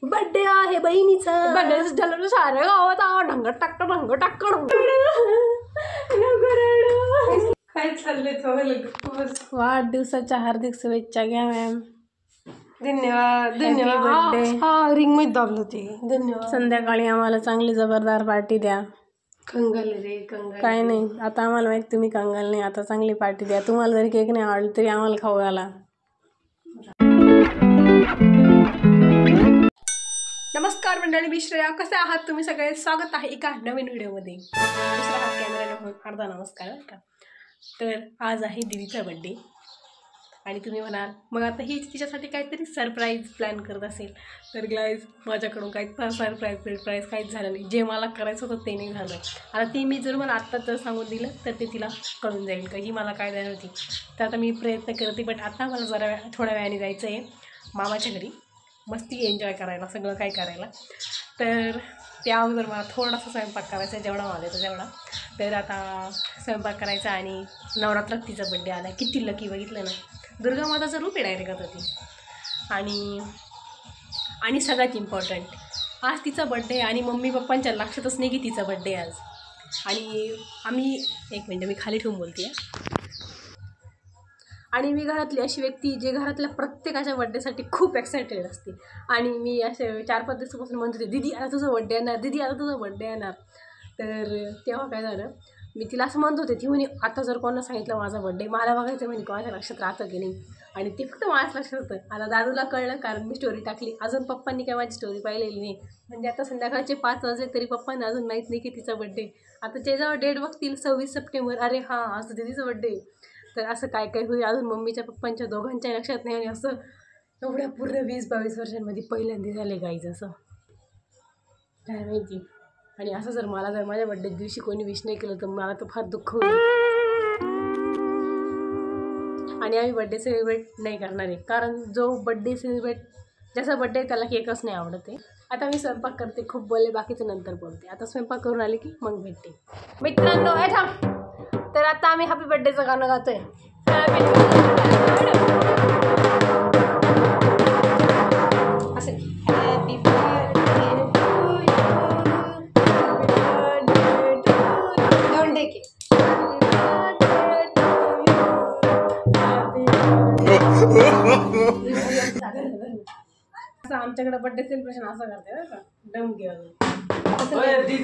Birthday आहे बहिणीचा. Birthday झालं साऱ्या गावात ढंग टाक काय चाललंय? वाढदिवसाच्या हार्दिक शुभेच्छा घ्या मॅम. धन्यवाद धन्यवाद. हा रिंग मध्ये दाबलं ते. धन्यवाद. संध्याकाळी आम्हाला चांगली जबरदार पार्टी द्या. कंगाल रे कंगाल. काय नाही, आता आम्हाला माहिती तुम्ही कंगाल नाही. आता चांगली पार्टी द्या. तुम्हाला जरी केक नाही आवडलं तरी आम्हाला खाऊ घाला. नमस्कार मंडळी, मी श्रेया. कसे आहात तुम्ही सगळे? स्वागत आहे एका नवीन व्हिडिओमध्ये. दुसरा हात कॅमेराला म्हणून अर्धा नमस्कार का. तर आज आहे दीदीचा बड्डे आणि तुम्ही म्हणाल मग आता ही तिच्यासाठी काहीतरी सरप्राईज प्लॅन करत असेल. तर गाईज माझ्याकडून काही सरप्राईज काहीच झालं नाही. जे मला करायचं होतं ते नाही झालं. आता ती मी जर मला आत्ताच जर सांगून दिलं तर ते तिला कळून जाईल का ही मला काय द्यायला होती. तर आता मी प्रयत्न करते. बट आता मला जरा थोड्या वेळाने जायचं आहे मामाच्या घरी, मस्ती एन्जॉय करायला, सगळं काय करायला. तर त्या अगोदर मला थोडासा स्वयंपाक करायचा, जेवढा मला येतो तेवढा. तर आता स्वयंपाक करायचा आणि नवरात्रात तिचा बड्डे आला. किती लकी बघितलं ना, दुर्गा माताचं रूप आहे डायरेक्ट आता ती. आणि सगळ्यात इम्पॉर्टंट, आज तिचा बड्डे आणि मम्मी पप्पांच्या लक्षातच नाही की तिचा बड्डे आज. आणि आम्ही एक मिनटं मी खाली ठेवून बोलते. आणि मी घरातली अशी व्यक्ती जे घरातल्या प्रत्येकाच्या बड्डेसाठी खूप एक्सायटेड असते. आणि मी असे 4-5 दिवसापासून म्हणत होते दीदी आता तुझं बड्डे येणार, दीदी आता तुझं बड्डे येणार. तर तेव्हा काय झालं, मी तिला असं म्हणत होते, ती म्हणे आता जर कोणाला सांगितलं माझा बड्डे मला बघायचं म्हणे कोणाच्या लक्षात राहतं की नाही. आणि ते फक्त माझ्याच लक्षात होतं. आता दादूला कळलं कारण मी स्टोरी टाकली. अजून पप्पांनी काय माझी स्टोरी पाहिलेली नाही. म्हणजे आता संध्याकाळचे 5 वाजले तरी पप्पांना अजून माहीत नाही की तिचा बड्डे. आता ते जेव्हा डेट बघतील 26 सप्टेंबर, अरे हां आज दीदीचा बड्डे. तर असं काय काय होईल अजून मम्मीच्या पप्पांच्या दोघांच्या लक्षात नाही. आणि असं एवढ्या पूर्ण 20-22 वर्षांमध्ये पहिल्यांदा झाले गाईज असं काय माहिती. आणि असं जर मला जर माझ्या बड्डे दिवशी कोणी विश नाही केलं तर मला तर फार दुःख होईल. आणि आम्ही बड्डे सेलिब्रेट नाही करणार आहे कारण जो बड्डे सेलिब्रेट ज्याचा बड्डे त्याला केकच नाही आवडत आहे. आता मी स्वयंपाक करते, खूप बोलले बाकीचं नंतर बोलते. आता स्वयंपाक करून आले की मग भेटते. मित्रांनो थांब. तर आता आम्ही हॅपी बड्डेचं गाणं गातोय. असे हॅपी बर्थडे टू यू, दोन डेके. असं आमच्याकडे बड्डे सेलिब्रेशन असं करते बरं का. डम घेऊन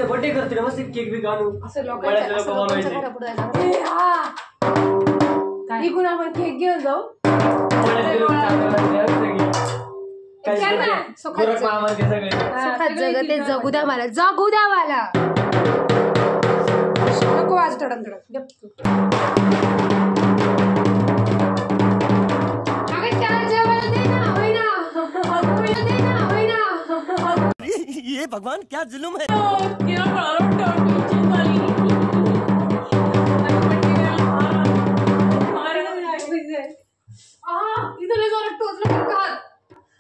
बर्थडे करते ना, मस्त केक बी आणू. असं लोकांच्या इकडून आपण केक घेऊन जाऊ. जगू द्या मला, जगू द्या मला. नको वाज थोडं ये भगवान क्या जुलुम है.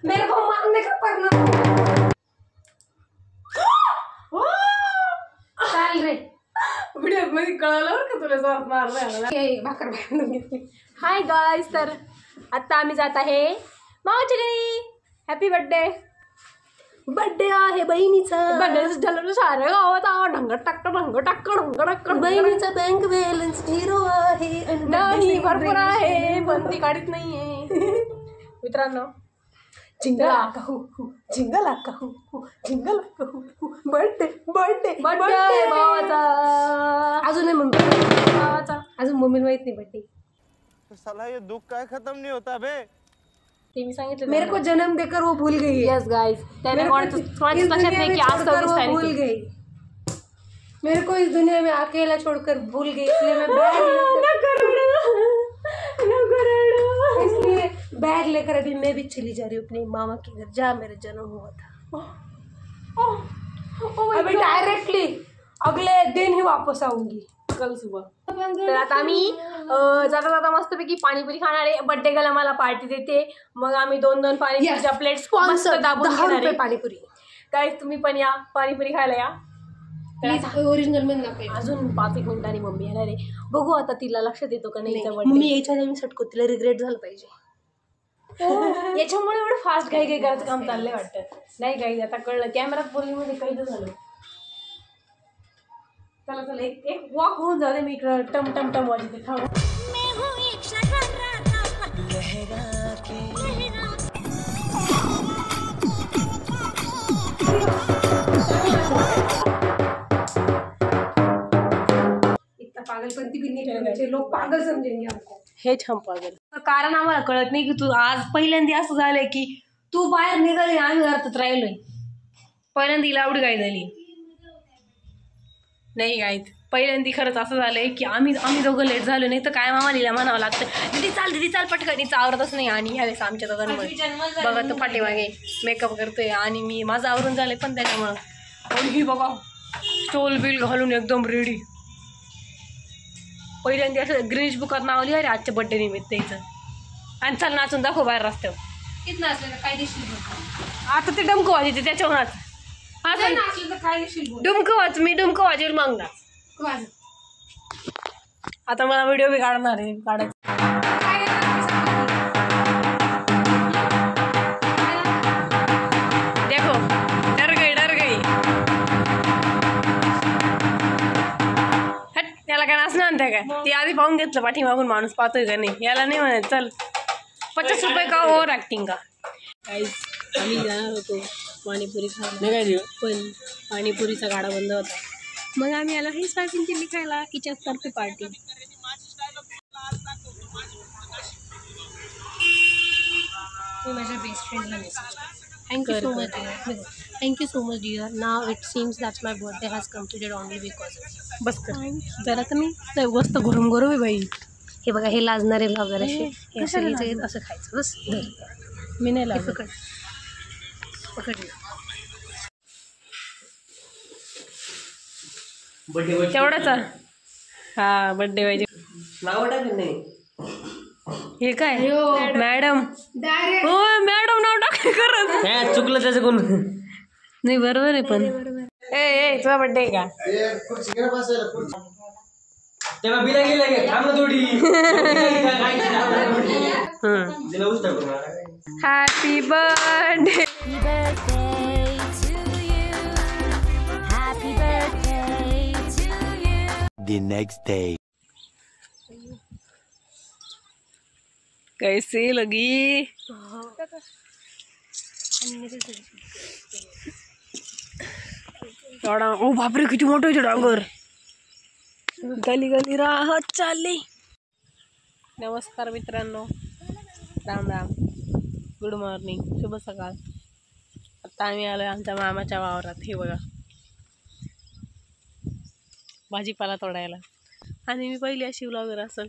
मेरे को मारने का पड़ना. चाल रे व्हिडिओ मध्ये कळलं बरं का तुला जोरात मारलं. भाकर बांधून घेतली. हाय गाईज, तर आता आम्ही जात आहे मामाच्या घरी. Happy birthday. बर्थडे आहे बहिणीचा. बर्थडे झालं साऱ्या गावात ढंग टाक बहिणीचा बँक बॅलन्स 0 आहे. नाही भरपूर आहे पण ती काढीत नाहीये. मित्रांनो जिंगला कहू जिंगला कहू जिंगला कहू. बर्थडे बर्थडे बर्थडे भावाचा. अजून नाही मम्मी भावाचा अजून मम्मीला माहित नाही बर्थडे. साला ये दुख काय खत्म नहीं होता बे. ते मी सांगितलं मेरे को जन्म देकर वो भूल गई. यस गाइस, त्याने कोणाचं लक्षात नाही की आज 26 तारीख भूल गई. मेरे को इस दुनिया में अकेला छोड़कर भूल गई. इसलिए बैग लेकर अभी मैं भी चली जा रही हूँ अपने मामा के घर जहाँ मेरा जन्म हुआ था. अभी डायरेक्टली अगले दिन ही वापस आऊंगी, कल सुबह. तर आता आम्ही जाता जाता मस्तपैकी पाणीपुरी खाणार आहे. बड्डे गेला मला पार्टी देते. मग आम्ही 2-2 पाणीपुरीच्या प्लेट स्पॉन्सर दाबून घेणार आहे. पाणीपुरी. गाईस तुम्ही पण या पाणीपुरी खायला या. ओरिजिनल मध्ये नका. अजून 5-1 मिनिटांनी मम्मी येणार आहे. बघू आता तिला लक्षात येतो का नाही. मम्मी यायच्या आधी मी सटको, तिला रिग्रेट झालं पाहिजे. याच्यामुळे एवढं फास्ट काही काही करायचं काम चाललंय वाटतं. नाही काही आता कळलं कॅमेरात बोलण्यामध्ये काही तर झालं. चला चला एक वॉक होऊन जाते. मी इकडं टम टम टम वाजते थांब. इतना पागलपंती भी नहीं करना चाहिए, लोग पागल समझेंगे हमको. हे छान पागल. कारण आम्हाला कळत नाही की तू आज पहिल्यांदा असं झालंय की तू बाहेर निघाली आम्ही घरातच राहिलोय. पहिल्यांदा हिला आवडी काय झाली नाही काय पहिल्यांदा खरंच असं झालंय की आम्ही दोघं लेट झालो नाही तर काय मामा लिला म्हणावं लागतं दीदी चाल पटकन. तिचा आवडतच नाही. आणि ह्यावेळेस आमच्या दोघांमुळे बघा तो पाठीमागे मेकअप करतोय आणि मी माझं आवरून झालंय पण त्याच्यामुळं. आणि ही बघा स्टोल बिल घालून एकदम रेडी. पहिल्यांदा असं ग्रीनिश बुकात नाव लिहा रे आजच्या बड्डे निमित्त यायचं. आणि चल नाचून दाखव बाहेर रस्त्यावर. कितना असलं काय दिसतील आता ते डमकं वाजायचे त्याच्यावर असं असलं तर काय दिसतील डुमकं वाज मी डुमकं वाजेल मग नाच. आता मला व्हिडिओ बी काढणार आहे काढायचं. देखो डर गई हट. याला काय नाचणं आणते काय ती आधी पाहून घेतलं पाठीमागून माणूस पाहतोय का नाही. याला नाही म्हणत चल 50 रुपये का ओव्हर ॲक्टिंग का. काहीच आम्ही जाणार होतो पाणीपुरी खायला पण पाणीपुरीचा गाडा बंद होता. मग आम्ही आलो हे स्पायसिंग चिल्ली खायला किचनतर्फे पार्टी. मी माझ्या बेस्ट फ्रेंडला message thank you so much dear. Now it seems that my birthday has completed only because of. बस कर जरा तर मी वस्त गरम आहे बाई. हे बघा हे लाजणारे ब्लॉगर असे असं खायचं बस. मी नाही लागत. पकड तेवढाच हा बर्थडे पाहिजे. नाव टाक नाही. हे काय मॅडम हो मॅडम नाव टाक करत चुकलं त्याचं कोण. नाही बरोबर आहे पण ए तुझा बर्थडे का तेव्हा बिला गेला थांब ना थोडी. Happy birthday. The next day. कैसी लगी ओ बापरे किती मोठं आहे डांगर. गली गली राहत चालली. नमस्कार मित्रांनो राम राम गुड मॉर्निंग शुभ सकाळ. आता आम्ही आलोय आमच्या मामाच्या वावरात. हे बघा भाजीपाला तोडायला. आणि मी पहिली अशी व्लॉगर असेल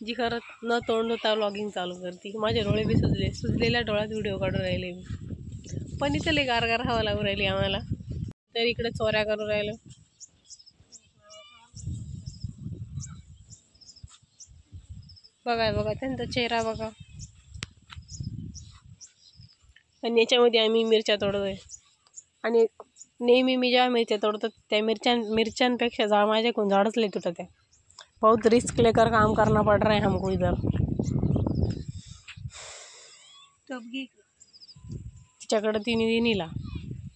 जी खरंच न तोडता व्लॉगिंग चालू करते. माझे डोळे बी सुजलेल्या डोळ्यात व्हिडिओ काढून राहिले मी. पण इथं लई गारगार हवा लागून राहिली आम्हाला तर इकडे चोऱ्या करून राहिलो. बघा त्यांचा चेहरा बघा. आणि याच्यामध्ये आम्ही मिरच्या तोडतोय. आणि नेहमी मी जेव्हा मिरच्या तोडतो त्या मिरच्यांपेक्षा झाड माझ्याकडून झाडच लई तुटत आहे. बहुत रिस्क लेकर काम करना पड़ रहा है हमको इधर. तिच्याकडे तिन्हीला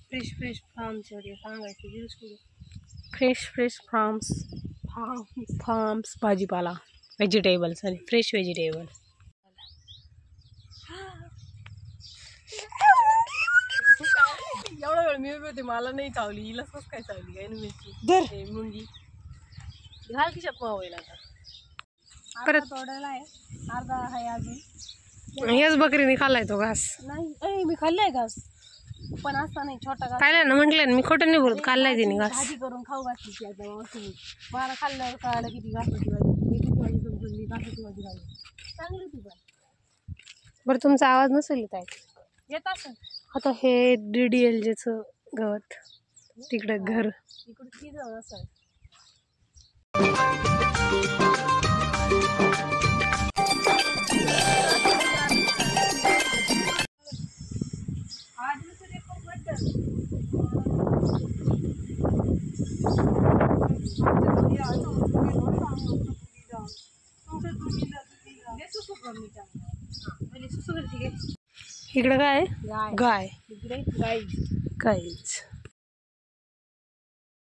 फ्रेश फार्म्स फ्रेश फार्म्स भाजीपाला व्हेजिटेबल फ्रेश व्हेजिटेबल. एवढा वेळ मी उभी होते मला नाही चावली. हिला कसं काय चावली काय मिरची मुंगी घाल की चप्पा होईल. आता परत तोडायला आहे अर्धा आहे अजून. हेच बकरीने खाल्लाय तो घास. नाही मी खाल्लाय घास पण असा नाही छोटा घास खाल्लाय ना म्हटलं मी खोटं नाही बोलत. खाल्लाय तिने घास. भाजी करून खाऊ घातली एकदम. मला खाल्ल्यावर कळालं किती घासाची भाजी किती भाजी समजून मी घासाची भाजी खाल्ली चांगली होती. पण बरं तुमचा आवाज नसेल येत आहे येत असेल. आता हे DDLJचं गवत तिकडे घर इकडे ती जाऊ असं. दुसरं ठीक आहे. इकडं काय आहे? गाय. गाय. इकडे गाई. गाईच.